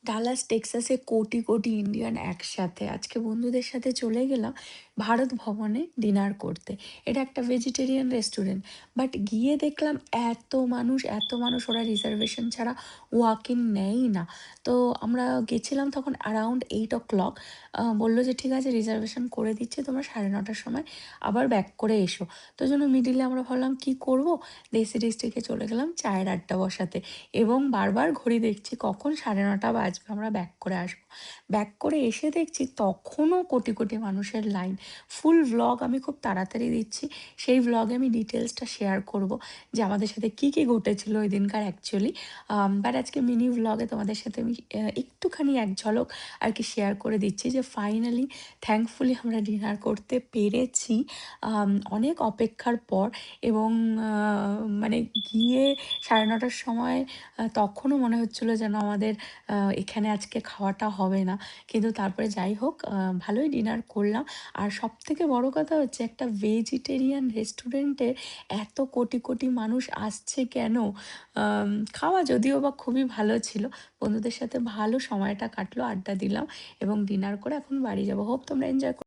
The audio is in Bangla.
ডালাস টেক্সাসে কোটি কোটি ইন্ডিয়ান একসাথে আজকে বন্ধুদের সাথে চলে গেলাম ভারত ভবনে ডিনার করতে। এটা একটা ভেজিটেরিয়ান রেস্টুরেন্ট, বাট গিয়ে দেখলাম এত মানুষ ওরা রিজার্ভেশন ছাড়া ওয়াক ইন নেয়ই না। তো আমরা গেছিলাম তখন অ্যারাউন্ড 8 o'clock। বললো যে ঠিক আছে রিজার্ভেশন করে দিচ্ছে, তোমরা 9:30টার সময় আবার ব্যাক করে এসো। তো জন্য মিডিলে আমরা ভাবলাম কি করব, দেশি ডিস্ট্রিক্টে চলে গেলাম চায়ের আড্ডা বসাতে এবং বারবার ঘড়ি দেখছি কখন 9:30 বাজবে আমরা ব্যাক করে আসবো। ব্যাক করে এসে দেখছি তখনও কোটি কোটি মানুষের লাইন। ফুল ভ্লগ আমি খুব তাড়াতাড়ি দিচ্ছি, সেই ভ্লগে আমি ডিটেলসটা শেয়ার করব যে আমাদের সাথে কি কি ঘটেছিল ওই দিনকার অ্যাকচুয়ালি। বাট আজকে মিনি ভ্লগে তোমাদের সাথে আমি একটুখানি এক ঝলক আর কি শেয়ার করে দিচ্ছি যে ফাইনালি থ্যাঙ্কফুলি আমরা ডিনার করতে পেরেছি অনেক অপেক্ষার পর। এবং মানে গিয়ে 9:30টার সময় তখনও মনে হচ্ছিল যেন আমাদের এখানে আজকে খাওয়াটা হবে না। কিন্তু তারপরে যাই হোক ভালোই ডিনার করলাম। আর সবথেকে বড় কথা হচ্ছে একটা ভেজিটেরিয়ান রেস্টুরেন্টে এত কোটি কোটি মানুষ আসছে কেন? খাওয়া যদিও বা খুবই ভালো ছিল। বন্ধুদের সাথে ভালো সময়টা কাটলো, আড্ডা দিলাম এবং ডিনার করে এখন বাড়ি যাবো। হোপ তোমরা এনজয়